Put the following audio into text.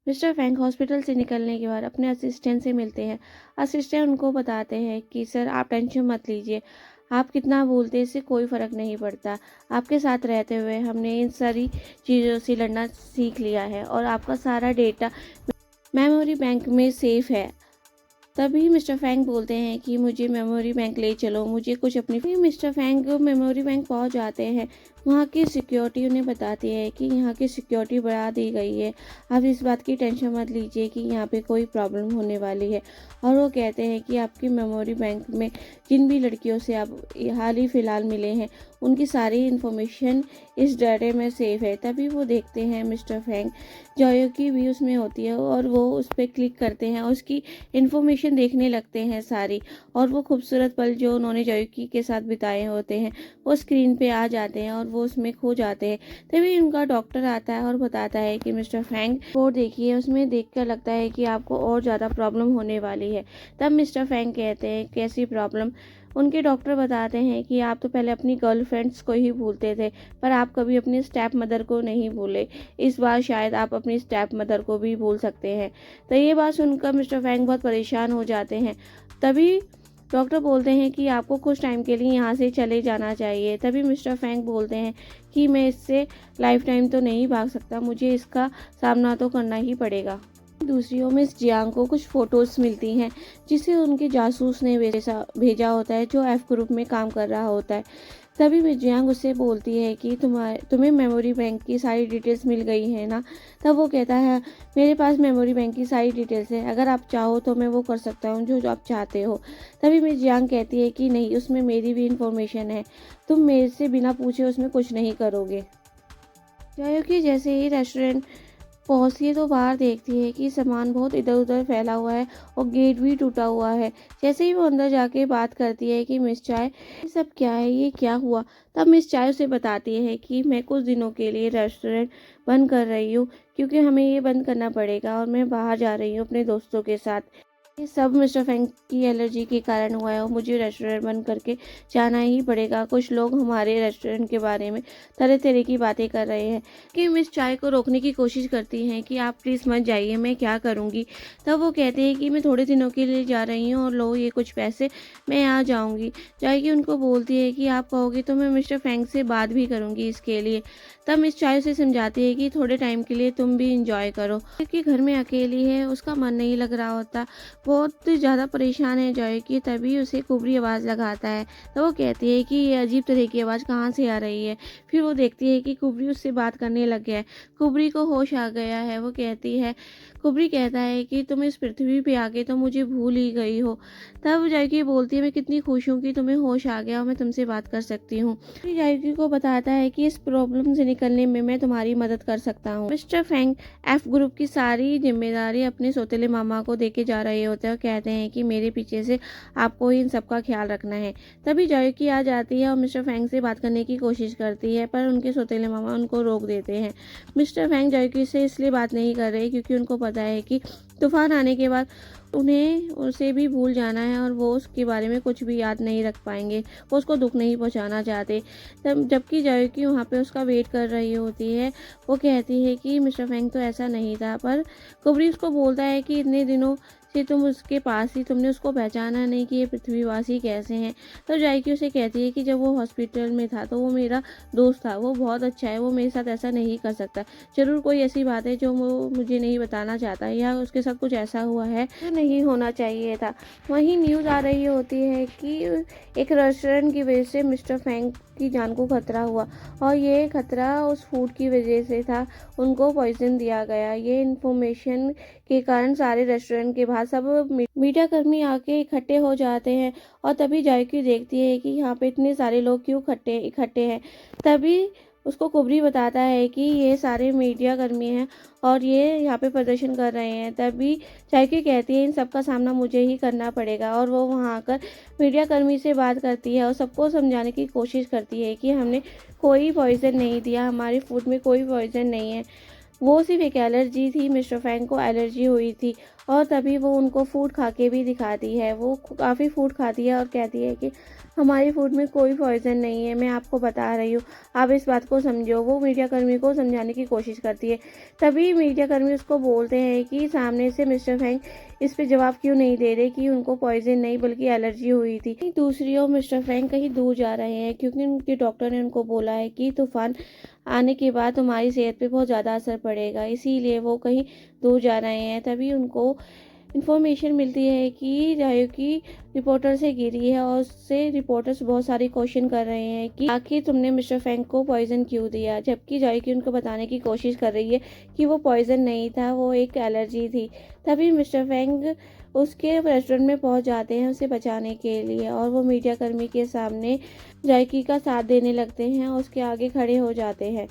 Mister Fang hospital से निकलने के बाद अपने असिस्टेंट से मिलते हैं। असिस्टेंट उनको बताते हैं कि सर आप टेंशन मत लीजिए, आप कितना बोलते इससे कोई फ़र्क नहीं पड़ता। आपके साथ रहते हुए हमने इन सारी चीज़ों से लड़ना सीख लिया है और आपका सारा डेटा मेमोरी बैंक में सेफ़ है। तभी मिस्टर फैंग बोलते हैं कि मुझे मेमोरी बैंक ले चलो, मुझे कुछ अपनी। फिर मिस्टर फैंग मेमोरी बैंक पहुंच जाते हैं। वहाँ की सिक्योरिटी उन्हें बताती है कि यहाँ की सिक्योरिटी बढ़ा दी गई है, आप इस बात की टेंशन मत लीजिए कि यहाँ पे कोई प्रॉब्लम होने वाली है। और वो कहते हैं कि आपकी मेमोरी बैंक में जिन भी लड़कियों से आप हाल ही फ़िलहाल मिले हैं, उनकी सारी इन्फॉर्मेशन इस डाटे में सेफ है। तभी वो देखते हैं मिस्टर फैंग जॉयो की भी उसमें होती है और वो उस पर क्लिक करते हैं, उसकी इन्फॉर्मेशन देखने लगते हैं सारी, और वो खूबसूरत पल जो उन्होंने जॉयकी के साथ बिताए होते हैं वो स्क्रीन पे आ जाते हैं और वो उसमें खो जाते हैं। तभी उनका डॉक्टर आता है और बताता है कि मिस्टर फैंग रिपोर्ट देखिए, उसमें देखकर लगता है कि आपको और ज़्यादा प्रॉब्लम होने वाली है। तब मिस्टर फैंग कहते हैं कैसी प्रॉब्लम। उनके डॉक्टर बताते हैं कि आप तो पहले अपनी गर्लफ्रेंड्स को ही भूलते थे, पर आप कभी अपनी स्टेप मदर को नहीं भूले। इस बार शायद आप अपनी स्टेप मदर को भी भूल सकते हैं। तो ये बात सुनकर मिस्टर फैंग बहुत परेशान हो जाते हैं। तभी डॉक्टर बोलते हैं कि आपको कुछ टाइम के लिए यहाँ से चले जाना चाहिए। तभी मिस्टर फैंग बोलते हैं कि मैं इससे लाइफ टाइम तो नहीं भाग सकता, मुझे इसका सामना तो करना ही पड़ेगा। दूसरी ओर मिस जियांग को कुछ फ़ोटोज़ मिलती हैं जिसे उनके जासूस ने भेजा होता है, जो एफ ग्रुप में काम कर रहा होता है। तभी मिस जियांग उससे बोलती है कि तुम्हें मेमोरी बैंक की सारी डिटेल्स मिल गई है ना। तब वो कहता है मेरे पास मेमोरी बैंक की सारी डिटेल्स है, अगर आप चाहो तो मैं वो कर सकता हूँ जो आप चाहते हो। तभी मिस जियांग कहती है कि नहीं, उसमें मेरी भी इंफॉर्मेशन है, तुम मेरे से बिना पूछे उसमें कुछ नहीं करोगे। कि जैसे ही रेस्टोरेंट पहुंचती है तो बाहर देखती है कि सामान बहुत इधर उधर फैला हुआ है और गेट भी टूटा हुआ है। जैसे ही वो अंदर जाके बात करती है कि मिस चाय, ये सब क्या है, ये क्या हुआ। तब मिस चाय उसे बताती है कि मैं कुछ दिनों के लिए रेस्टोरेंट बंद कर रही हूँ, क्योंकि हमें ये बंद करना पड़ेगा और मैं बाहर जा रही हूँ अपने दोस्तों के साथ। ये सब मिस्टर फैंग की एलर्जी के कारण हुआ है और मुझे रेस्टोरेंट बंद करके जाना ही पड़ेगा। कुछ लोग हमारे रेस्टोरेंट के बारे में तरह तरह की बातें कर रहे हैं। कि मिस चाय को रोकने की कोशिश करती हैं कि आप प्लीज़ मत जाइए, मैं क्या करूँगी। तब वो कहते हैं कि मैं थोड़े दिनों के लिए जा रही हूँ और लो ये कुछ पैसे, मैं आ जाऊँगी। चाय की उनको बोलती है कि आप कहोगे तो मैं मिस्टर फैंग से बात भी करूँगी इसके लिए। तब मिस चाय उसे समझाती है कि थोड़े टाइम के लिए तुम भी इंजॉय करो, क्योंकि घर में अकेली है, उसका मन नहीं लग रहा होता, बहुत ज़्यादा परेशान है जॉय की। तभी उसे कुबरी आवाज़ लगाता है। तो वो कहती है कि ये अजीब तरह की आवाज़ कहाँ से आ रही है। फिर वो देखती है कि कुबरी उससे बात करने लग गया है। कुबरी को होश आ गया है। वो कहती है, कुबरी कहता है कि तुम इस पृथ्वी पे आके तो मुझे भूल ही गई हो। तब जॉयकी बोलती है मैं कितनी खुश हूँ कि तुम्हें होश आ गया और मैं तुमसे बात कर सकती हूँ। फिर जॉयकी को बताता है कि इस प्रॉब्लम से निकलने में मैं तुम्हारी मदद कर सकता हूँ। मिस्टर फैंग एफ ग्रुप की सारी जिम्मेदारी अपने सौतेले मामा को देके जा रहे होते हैं और कहते हैं कि मेरे पीछे से आपको इन सब का ख्याल रखना है। तभी जॉयकी आ जाती है और मिस्टर फैंग से बात करने की कोशिश करती है, पर उनके सौतेले मामा उनको रोक देते हैं। मिस्टर फैंग जॉयकी से इसलिए बात नहीं कर रहे क्योंकि उनको पता है कि तूफान आने के बाद उन्हें उसे भी भूल जाना है और वो उसके बारे में कुछ भी याद नहीं रख पाएंगे। वो उसको दुख नहीं पहुंचाना चाहते। तब जबकि जॉयकी वहाँ पे उसका वेट कर रही होती है, वो कहती है कि मिस्टर फैंग तो ऐसा नहीं था, पर कुबरी उसको बोलता है कि इतने दिनों से तुम उसके पास ही, तुमने उसको पहचाना नहीं कि ये पृथ्वीवासी कैसे हैं। तो जॉयकी उसे कहती है कि जब वो हॉस्पिटल में था तो वो मेरा दोस्त था, वो बहुत अच्छा है, वो मेरे साथ ऐसा नहीं कर सकता। जरूर कोई ऐसी बात है जो वो मुझे नहीं बताना चाहता, या उसके साथ कुछ ऐसा हुआ है जो नहीं होना चाहिए था। वहीं न्यूज़ आ रही होती है कि एक रेस्टोरेंट की वजह से मिस्टर फैंग की जान को खतरा हुआ और ये खतरा उस फूड की वजह से था, उनको पॉइजन दिया गया। ये इन्फॉर्मेशन के कारण सारे रेस्टोरेंट के बाहर सब मीडिया कर्मी आके इकट्ठे हो जाते हैं और तभी जॉयकी देखती है कि यहाँ पे इतने सारे लोग क्यों इकट्ठे हैं। तभी उसको कुबरी बताता है कि ये सारे मीडिया कर्मी हैं और ये यहाँ पे प्रदर्शन कर रहे हैं। तभी जॉयकी कहती है इन सब का सामना मुझे ही करना पड़ेगा, और वो वहाँ आकर मीडिया कर्मी से बात करती है और सबको समझाने की कोशिश करती है कि हमने कोई पॉइजन नहीं दिया, हमारे फूड में कोई पॉइजन नहीं है। वो सिर्फ एक एलर्जी थी, मिस्टर फैंग को एलर्जी हुई थी और तभी वो उनको फूड खा के भी दिखाती है। वो काफ़ी फूड खाती है और कहती है कि हमारी फूड में कोई पॉइज़न नहीं है, मैं आपको बता रही हूँ, आप इस बात को समझो। वो मीडियाकर्मी को समझाने की कोशिश करती है। तभी मीडियाकर्मी उसको बोलते हैं कि सामने से मिस्टर फैंग इस पे जवाब क्यों नहीं दे रहे कि उनको पॉइज़न नहीं बल्कि एलर्जी हुई थी। दूसरी ओर मिस्टर फैंग कहीं दूर जा रहे हैं क्योंकि उनके डॉक्टर ने उनको बोला है कि तूफ़ान आने के बाद तुम्हारी सेहत पे बहुत ज़्यादा असर पड़ेगा, इसीलिए वो कहीं दूर जा रहे हैं। तभी उनको इन्फॉर्मेशन मिलती है कि जायो की रिपोर्टर से गिरी है और उससे रिपोर्टर्स बहुत सारे क्वेश्चन कर रहे हैं कि आखिर तुमने मिस्टर फैंग को पॉइजन क्यों दिया, जबकि जायो की उनको बताने की कोशिश कर रही है कि वो पॉइजन नहीं था, वो एक एलर्जी थी। तभी मिस्टर फैंग उसके रेस्टोरेंट में पहुंच जाते हैं उसे बचाने के लिए और वो मीडियाकर्मी के सामने जायकी का साथ देने लगते हैं और उसके आगे खड़े हो जाते हैं।